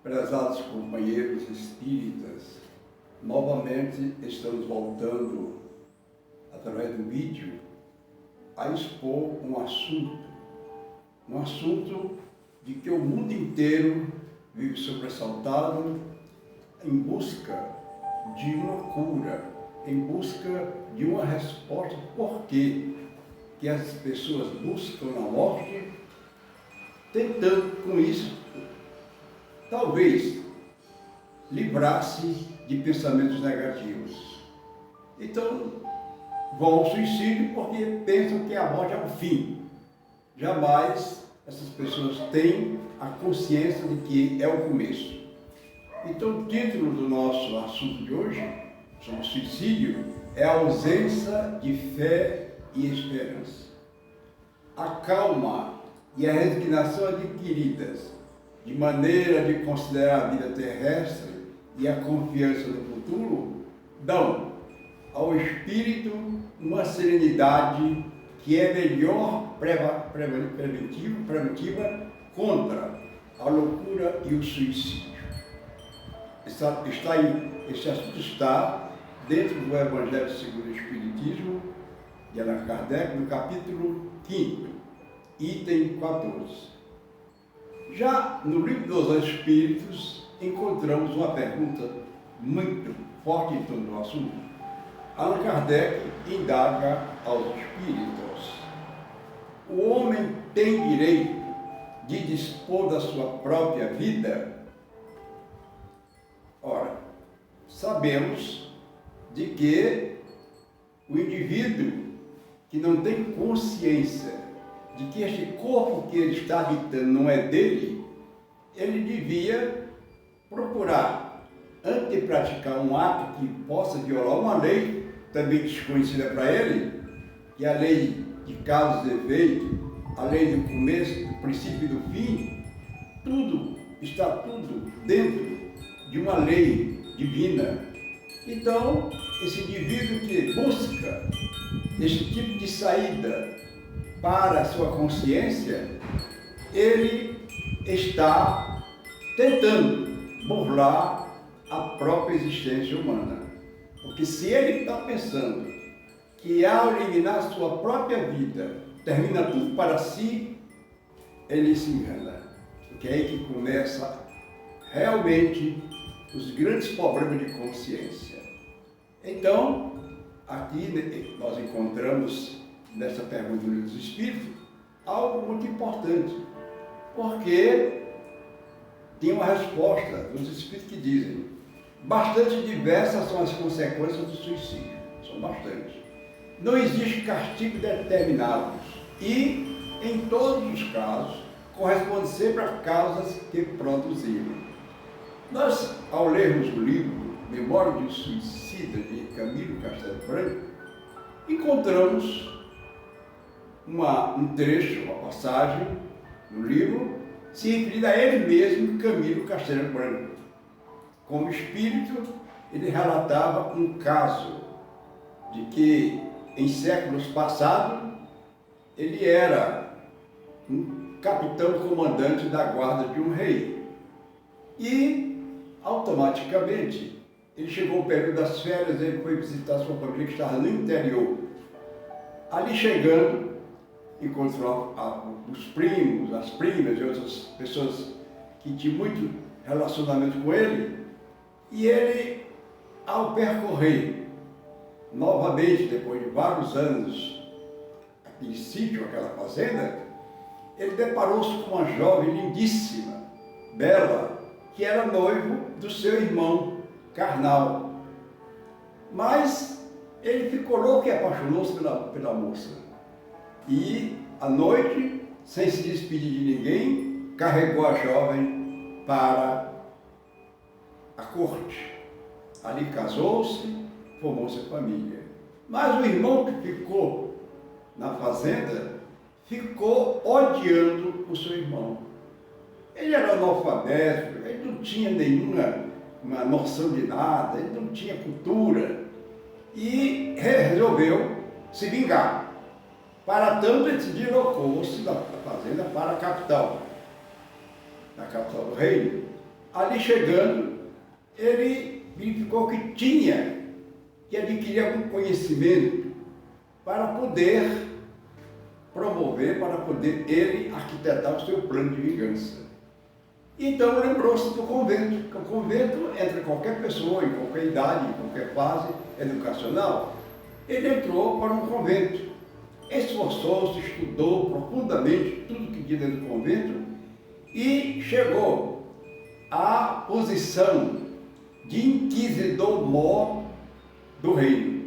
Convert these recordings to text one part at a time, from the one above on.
Prezados companheiros espíritas, novamente estamos voltando, através do vídeo, a expor um assunto de que o mundo inteiro vive sobressaltado em busca de uma cura, em busca de uma resposta. Por quê que as pessoas buscam na morte, tentando com isso talvez livrar-se de pensamentos negativos. Então vão ao suicídio porque pensam que a morte é o fim. Jamais essas pessoas têm a consciência de que é o começo. Então o título do nosso assunto de hoje, sobre suicídio, é a ausência de fé e esperança. A calma e a resignação adquiridas de maneira de considerar a vida terrestre e a confiança no futuro, dão ao espírito uma serenidade que é melhor preventiva contra a loucura e o suicídio. Este assunto está dentro do Evangelho segundo o Espiritismo, de Allan Kardec, no capítulo 5º, item 14. Já no Livro dos Espíritos, encontramos uma pergunta muito forte em torno do assunto. Allan Kardec indaga aos espíritos: o homem tem direito de dispor da sua própria vida? Ora, sabemos de que o indivíduo que não tem consciência de que este corpo que ele está habitando não é dele, ele devia procurar, antes de praticar um ato que possa violar uma lei também desconhecida para ele, que é a lei de causa e efeito, a lei do começo, do princípio e do fim, está tudo dentro de uma lei divina. Então, esse indivíduo que busca esse tipo de saída para a sua consciência, ele está tentando burlar a própria existência humana. Porque se ele está pensando que ao eliminar a sua própria vida, termina tudo para si, ele se engana. Porque é aí que começa realmente os grandes problemas de consciência. Então, aqui nós encontramos nessa pergunta do Livro dos Espíritos algo muito importante, porque tem uma resposta dos Espíritos que dizem: bastante diversas são as consequências do suicídio, são bastantes. Não existe castigo determinado e, em todos os casos, corresponde sempre a causas que produziram. Nós, ao lermos o livro Memória de um Suicida, de Camilo Castelo Branco, encontramos um trecho, uma passagem no livro, se referindo a ele mesmo, Camilo Castelo Branco. Como espírito, ele relatava um caso de que, em séculos passados, ele era um capitão comandante da guarda de um rei. E, automaticamente, ele chegou ao período das férias, ele foi visitar sua família que estava no interior. Ali chegando, encontrou os primos, as primas e outras pessoas que tinham muito relacionamento com ele. E ele, ao percorrer novamente, depois de vários anos, aquele sítio, aquela fazenda, ele deparou-se com uma jovem lindíssima, bela, que era noivo do seu irmão carnal. Mas ele ficou louco e apaixonou-se pela moça. E, à noite, sem se despedir de ninguém, carregou a jovem para a corte. Ali casou-se, formou sua família. Mas o irmão que ficou na fazenda ficou odiando o seu irmão. Ele era analfabeto, ele não tinha nenhuma noção de nada, ele não tinha cultura. E resolveu se vingar. Para tanto, ele se deslocou-se da fazenda para a capital do reino. ali chegando, ele verificou que tinha que adquirir algum conhecimento para poder promover, para poder ele arquitetar o seu plano de vingança. Então lembrou-se do convento, que o convento entra qualquer pessoa, em qualquer idade, em qualquer fase educacional. Ele entrou para um convento, esforçou-se, estudou profundamente tudo que tinha dentro do convento e chegou à posição de inquisidor-mor do reino,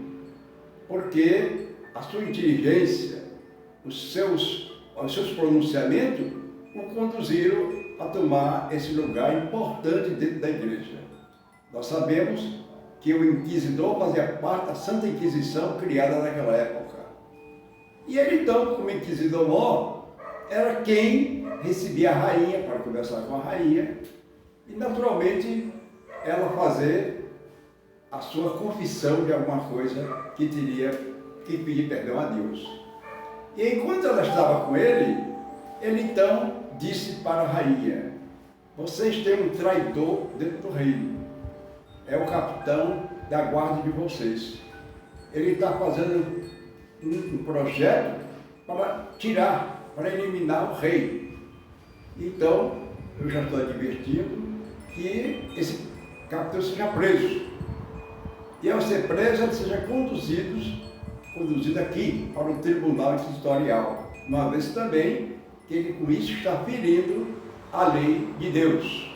porque a sua inteligência, os seus pronunciamentos o conduziram a tomar esse lugar importante dentro da igreja. Nós sabemos que o inquisidor fazia parte da Santa Inquisição criada naquela época. E ele então, como inquisidor-mor, era quem recebia a rainha para conversar com a rainha e naturalmente ela fazer a sua confissão de alguma coisa que teria que pedir perdão a Deus. E enquanto ela estava com ele então disse para a rainha: vocês têm um traidor dentro do reino, é o capitão da guarda de vocês. Ele está fazendo um projeto para tirar, para eliminar o rei. Então, eu já estou advertindo que esse capitão seja preso. E ao ser preso, ele seja conduzido aqui para o tribunal inquisitorial, uma vez também que ele com isso está ferindo a lei de Deus.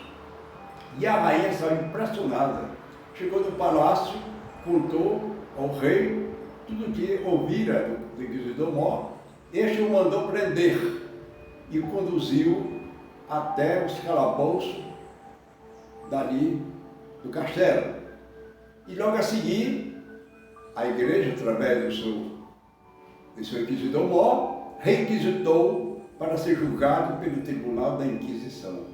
E a rainha estava impressionada. Chegou no palácio, contou ao rei tudo que ouvira do inquisidor-mor. Este o mandou prender e o conduziu até os calabouços dali do castelo. E logo a seguir, a igreja, através do seu inquisidor-mor, requisitou para ser julgado pelo tribunal da Inquisição.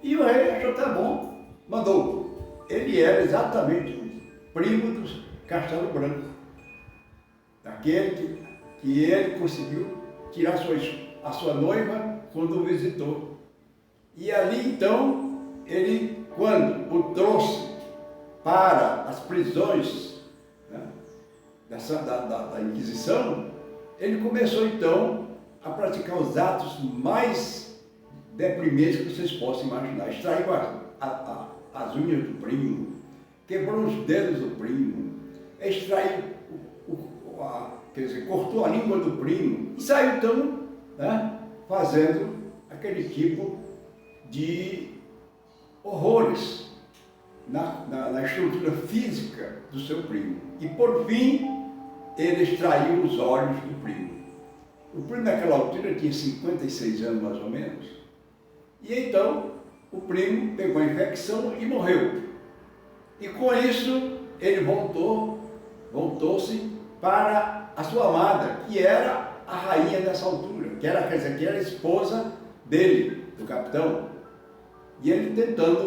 E o rei achou tá bom, mandou. Ele era exatamente o primo do Castelo Branco, daquele que ele conseguiu tirar a sua noiva quando o visitou. E ali então, ele, quando o trouxe para as prisões, né, da Inquisição, ele começou então a praticar os atos mais deprimentes que vocês possam imaginar. Extraiu as unhas do primo, quebrou os dedos do primo, extraiu, cortou a língua do primo e saiu então, né, fazendo aquele tipo de horrores na estrutura física do seu primo. E por fim, ele extraiu os olhos do primo. O primo naquela altura tinha 56 anos mais ou menos. E então o primo pegou a infecção e morreu. E com isso ele voltou-se para a sua amada, que era a rainha dessa altura, que era a esposa dele, do capitão. E ele tentando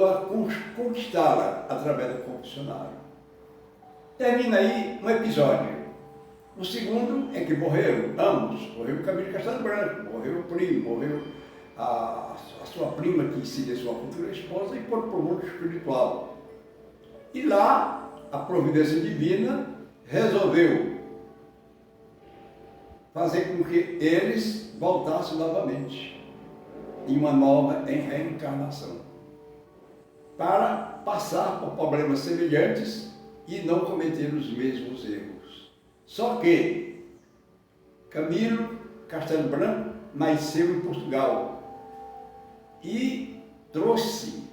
conquistá-la através do confessionário. Termina aí um episódio. O segundo é que morreram ambos. Morreu o Camilo Castelo Branco, morreu o primo, morreu a sua prima, que seria sua futura esposa, e por mundo espiritual. E lá, a providência divina resolveu fazer com que eles voltassem novamente em uma nova reencarnação, para passar por problemas semelhantes e não cometer os mesmos erros. Só que Camilo Castelo Branco nasceu em Portugal e trouxe,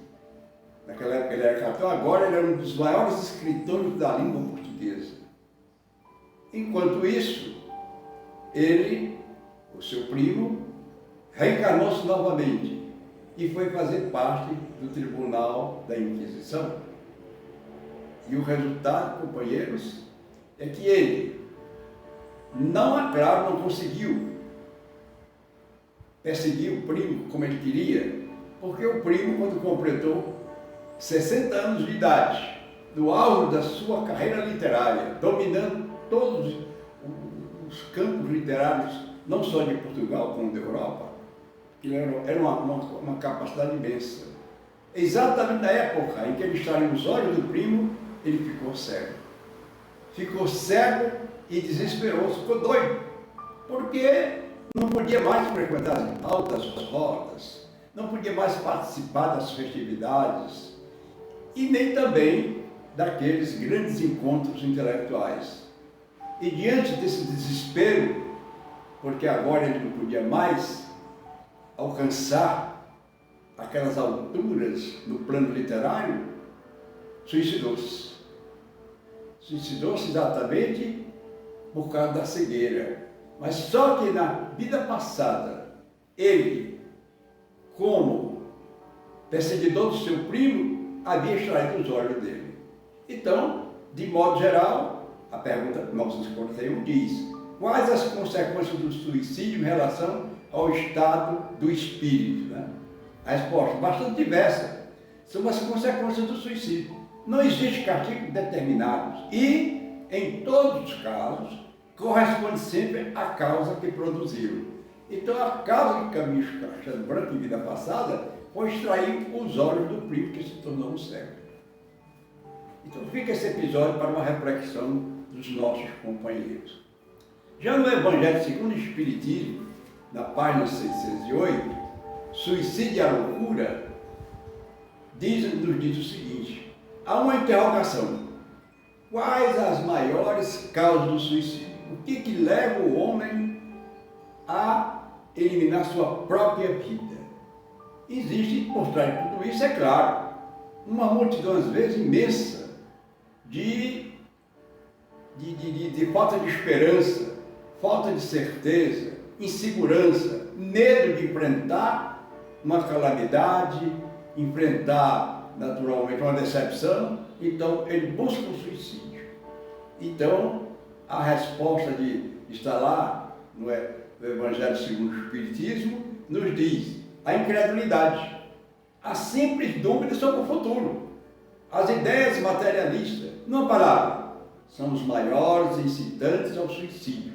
naquela época ele era capitão, agora ele era um dos maiores escritores da língua portuguesa. Enquanto isso, ele, o seu primo, reencarnou-se novamente e foi fazer parte do tribunal da Inquisição. E o resultado, companheiros, é que ele não conseguiu perseguir o primo como ele queria, porque o primo, quando completou 60 anos de idade, no auge da sua carreira literária, dominando todos os campos literários, não só de Portugal, como da Europa, que era uma capacidade imensa. Exatamente na época em que ele estava nos olhos do primo, ele ficou cego. Ficou cego e desesperoso, ficou doido, porque não podia mais frequentar as altas rodas, não podia mais participar das festividades e nem também daqueles grandes encontros intelectuais. E diante desse desespero, porque agora ele não podia mais alcançar aquelas alturas no plano literário, suicidou-se. Suicidou-se exatamente por causa da cegueira. Mas só que na vida passada, ele, como perseguidor do seu primo, havia extraído os olhos dele. Então, de modo geral, a pergunta 941 diz: quais as consequências do suicídio em relação ao estado do espírito? Né? A resposta, bastante diversa, são as consequências do suicídio. Não existe castigo determinados e, em todos os casos, corresponde sempre à causa que produziu. Então, a causa que Caminho Castelo Branco em vida passada foi extrair os olhos do primo que se tornou um cego. Então, fica esse episódio para uma reflexão dos nossos companheiros. Já no Evangelho segundo o Espiritismo, na página 608, Suicídio e a Loucura, nos diz o seguinte: há uma interrogação. Quais as maiores causas do suicídio? O que leva o homem a eliminar sua própria vida? Existe, por trás de tudo isso, é claro, uma multidão, às vezes, imensa de falta de esperança, falta de certeza, insegurança, medo de enfrentar uma calamidade, enfrentar naturalmente uma decepção, então ele busca o suicídio. Então, a resposta de estar lá no Evangelho segundo o Espiritismo nos diz a incredulidade, a simples dúvida sobre o futuro, as ideias materialistas, numa palavra, são os maiores incitantes ao suicídio,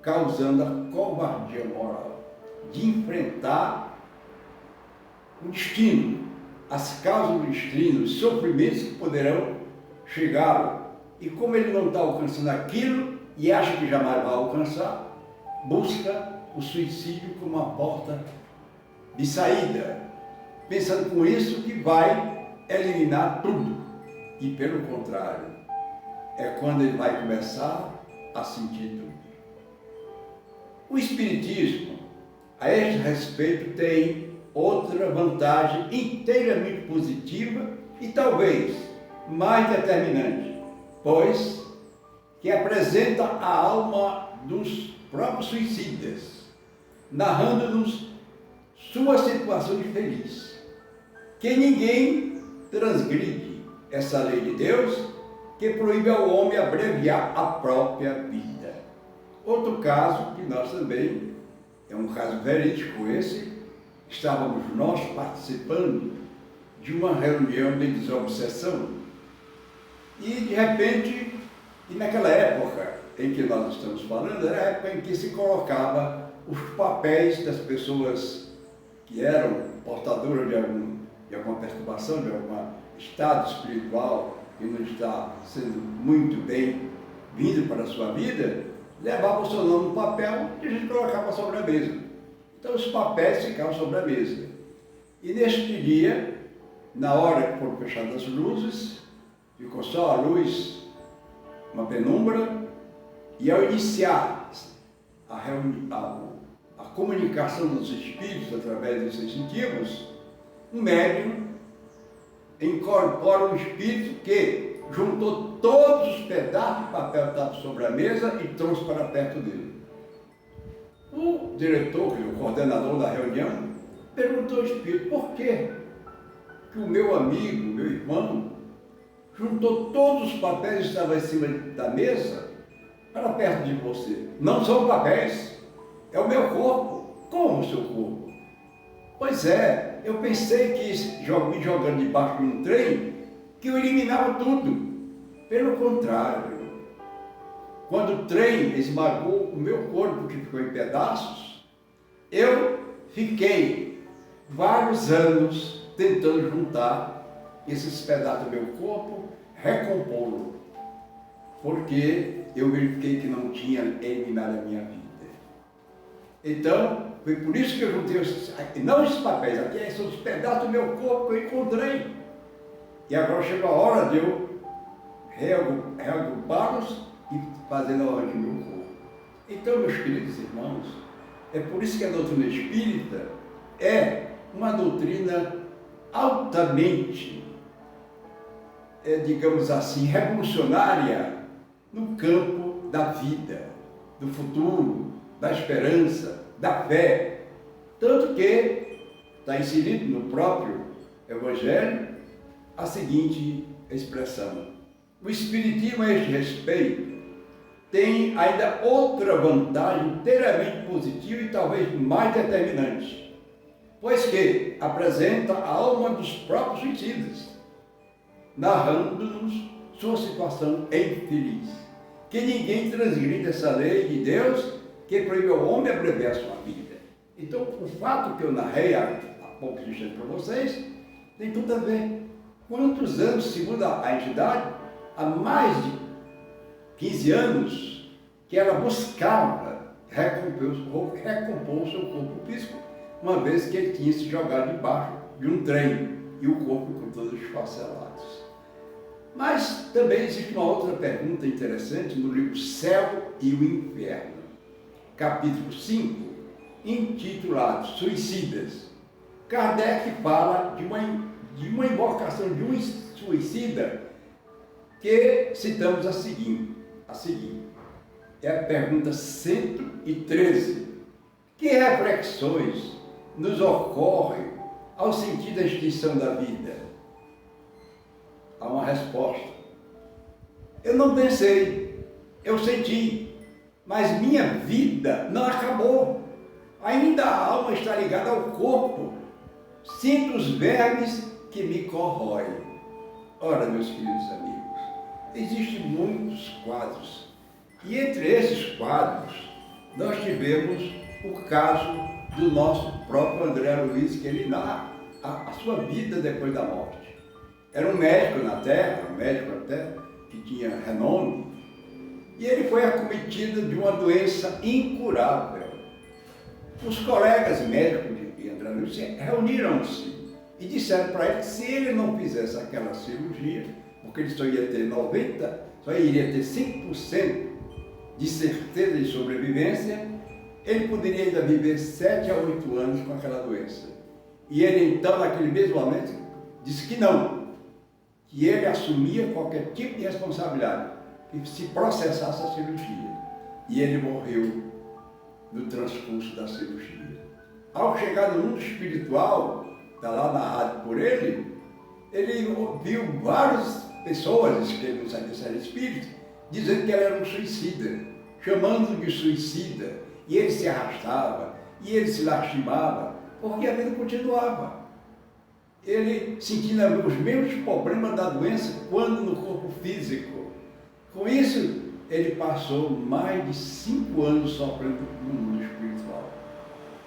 causando a covardia moral de enfrentar o destino, as causas do destino, os sofrimentos que poderão chegar. E como ele não está alcançando aquilo e acha que jamais vai alcançar, busca o suicídio como uma porta de saída, pensando com isso que vai eliminar tudo. E pelo contrário, é quando ele vai começar a sentir tudo. O Espiritismo, a este respeito, tem outra vantagem inteiramente positiva e talvez mais determinante, pois que apresenta a alma dos próprios suicidas, narrando-nos sua situação infeliz, que ninguém transgride essa lei de Deus que proíbe ao homem abreviar a própria vida. Outro caso que nós também, é um caso verídico esse, estávamos nós participando de uma reunião de desobsessão e de repente, e naquela época em que nós estamos falando, era a época em que se colocava os papéis das pessoas que eram portadoras de alguma perturbação, de algum estado espiritual que não está sendo muito bem vindo para a sua vida, levava o seu nome no papel e a gente colocava sobre a mesa. Então os papéis ficavam sobre a mesa. E neste dia, na hora que foram fechadas as luzes, ficou só a luz, uma penumbra, e ao iniciar a comunicação dos espíritos através dos sensitivos, um médium incorpora um espírito que juntou todos os pedaços de papel que estavam sobre a mesa e trouxe para perto dele. O diretor, o coordenador da reunião, perguntou ao espírito: por que o meu amigo, meu irmão, juntou todos os papéis que estavam em cima da mesa para perto de você? Não são papéis, é o meu corpo. Como o seu corpo? Pois é, eu pensei que me jogando debaixo de um trem, que eu eliminava tudo. Pelo contrário, quando o trem esmagou o meu corpo, que ficou em pedaços, eu fiquei vários anos tentando juntar esses pedaços do meu corpo, recompô-lo, porque eu verifiquei que não tinha eliminado a minha vida. Então, foi por isso que eu juntei não esses papéis, aqui são os pedaços do meu corpo que eu encontrei. E agora chegou a hora de eu reagrupá-los e fazer a ordem do meu corpo. Então, meus queridos irmãos, é por isso que a doutrina espírita é uma doutrina altamente, digamos assim, revolucionária no campo da vida, do futuro, da esperança, da fé. Tanto que está inserido no próprio Evangelho a seguinte expressão: o Espiritismo a este respeito tem ainda outra vantagem inteiramente positiva e talvez mais determinante, pois que apresenta a alma dos próprios suicidas, narrando-nos sua situação infeliz, que ninguém transgride essa lei de Deus que proíbe ao homem abreviar sua vida. Então, o fato que eu narrei há poucos instantes para vocês tem tudo a ver. Quantos anos, segundo a entidade, há mais de 15 anos, que ela buscava recompor o seu corpo físico, uma vez que ele tinha se jogado debaixo de um trem e o corpo com todos esfacelados. Mas também existe uma outra pergunta interessante no livro Céu e o Inferno, capítulo 5, intitulado Suicidas. Kardec fala de uma invocação de um suicida que citamos a seguir. É a pergunta 113. Que reflexões nos ocorrem ao sentir da extinção da vida? Há uma resposta. Eu não pensei, eu senti, mas minha vida não acabou. Ainda a alma está ligada ao corpo. Sinto os vermes que me corroem. Ora, meus queridos amigos, existem muitos quadros. E entre esses quadros, nós tivemos o caso do nosso próprio André Luiz, que ele narra a sua vida depois da morte. Era um médico na Terra, um médico até, que tinha renome, e ele foi acometido de uma doença incurável. Os colegas médicos de André Luiz reuniram-se e disseram para ele que se ele não fizesse aquela cirurgia, porque ele só iria ter 5% de certeza de sobrevivência, ele poderia ainda viver 7 a 8 anos com aquela doença. E ele então, naquele mesmo momento, disse que não, que ele assumia qualquer tipo de responsabilidade, que se processasse a cirurgia. E ele morreu no transcurso da cirurgia. Ao chegar no mundo espiritual, está lá narrado por ele viu várias pessoas, que ele não sabia se era espírito, dizendo que ele era um suicida, chamando-o de suicida, e ele se arrastava, e ele se lastimava, porque a vida continuava. Ele sentindo os mesmos problemas da doença quando no corpo físico. Com isso, ele passou mais de 5 anos sofrendo no mundo espiritual.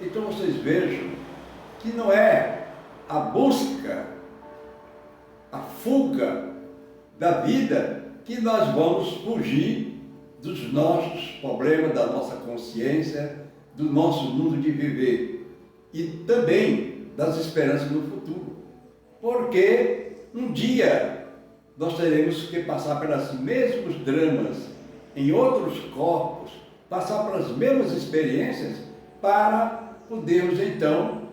Então vocês vejam que não é a busca, a fuga da vida que nós vamos fugir dos nossos problemas, da nossa consciência, do nosso mundo de viver e também das esperanças no futuro. Porque um dia nós teremos que passar pelos mesmos dramas em outros corpos, passar pelas mesmas experiências para podermos então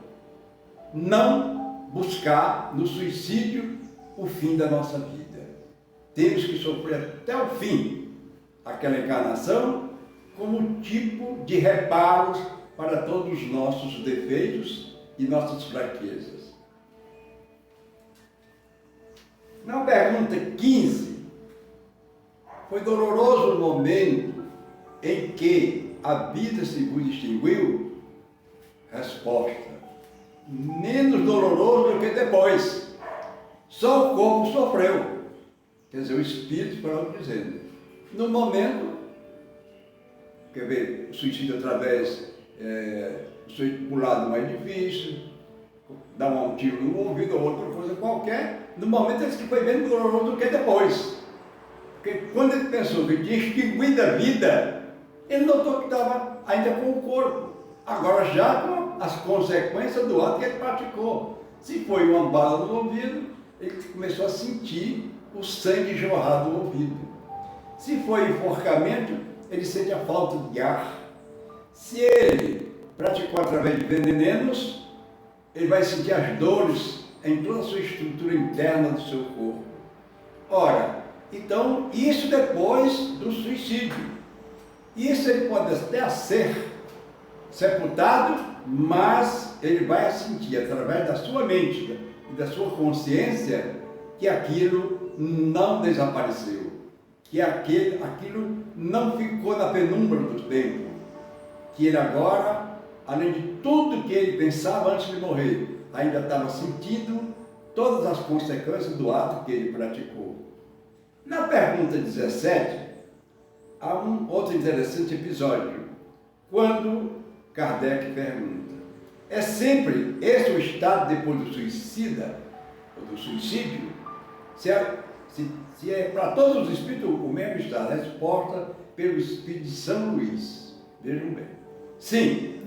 não buscar no suicídio o fim da nossa vida. Temos que sofrer até o fim aquela encarnação como tipo de reparos para todos os nossos defeitos e nossas fraquezas. Na pergunta 15, foi doloroso o momento em que a vida se vos extinguiu? Resposta: menos doloroso do que depois. Só o corpo sofreu. Quer dizer, o espírito foi logo dizendo. No momento, quer ver, o suicídio através do suicídio pulado do edifício, dar um tiro no ouvido ou outra coisa qualquer, no momento ele foi bem doloroso do que depois. Porque quando ele pensou que tinha extinguido a vida, ele notou que estava ainda com o corpo. Agora já com as consequências do ato que ele praticou. Se foi uma bala no ouvido, ele começou a sentir o sangue jorrar do ouvido. Se foi enforcamento, ele sente a falta de ar. Se ele praticou através de venenos, ele vai sentir as dores em toda a sua estrutura interna do seu corpo. Ora, então, isso depois do suicídio. Isso ele pode até ser sepultado, mas ele vai sentir através da sua mente e da sua consciência que aquilo não desapareceu, que aquilo não ficou na penumbra do tempo, que ele agora, além de tudo que ele pensava antes de morrer, ainda estava sentindo todas as consequências do ato que ele praticou. Na pergunta 17, há um outro interessante episódio, quando Kardec pergunta: é sempre esse o estado depois do suicida, ou do suicídio? Se é para todos os espíritos o mesmo estado? A resposta pelo espírito de São Luís. Vejam bem. Sim,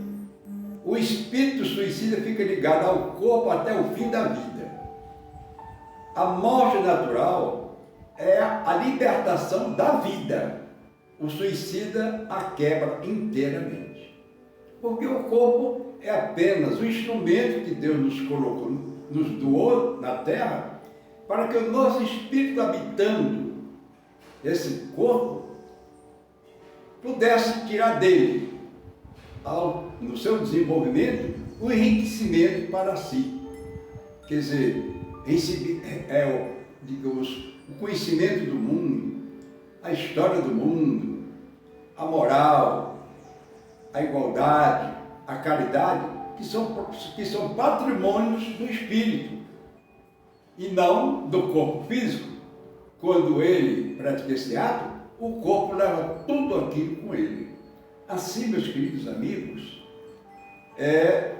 o espírito suicida fica ligado ao corpo até o fim da vida. A morte natural é a libertação da vida. O suicida a quebra inteiramente. Porque o corpo é apenas o instrumento que Deus nos colocou, nos doou na terra, para que o nosso espírito habitando esse corpo pudesse tirar dele, no seu desenvolvimento, o enriquecimento para si. Quer dizer, digamos, o conhecimento do mundo, a história do mundo, a moral, a igualdade, a caridade, que são patrimônios do espírito e não do corpo físico. Quando ele pratica esse ato, o corpo leva tudo aquilo com ele. Assim, meus queridos amigos, é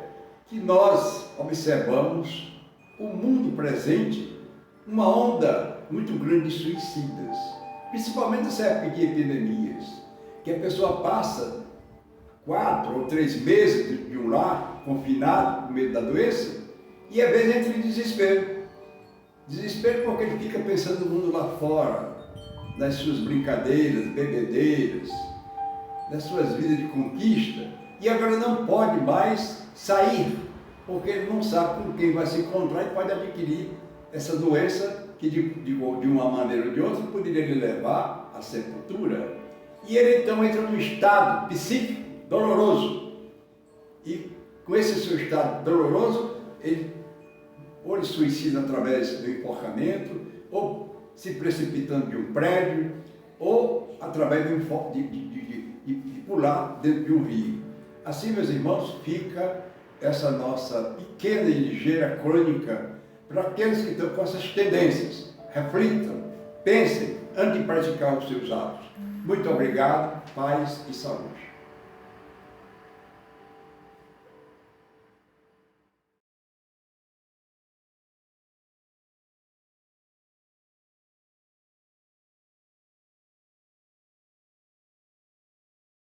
que nós observamos o mundo presente, uma onda muito grande de suicidas, principalmente nessa época de epidemias, que a pessoa passa 4 ou 3 meses de um lar, confinado, com medo da doença, e às vezes entra em desespero. Desespero porque ele fica pensando no mundo lá fora, nas suas brincadeiras, bebedeiras, nas suas vidas de conquista, e agora não pode mais sair, porque ele não sabe com quem vai se encontrar e pode adquirir essa doença que de uma maneira ou de outra poderia lhe levar à sepultura. E ele então entra num estado psíquico doloroso. E com esse seu estado doloroso, ele ou ele suicida através do enforcamento, ou se precipitando de um prédio, ou através de pular dentro de um rio. Assim, meus irmãos, fica essa nossa pequena e ligeira crônica para aqueles que estão com essas tendências. Reflitam, pensem, antes de praticar os seus atos. Muito obrigado, paz e saúde.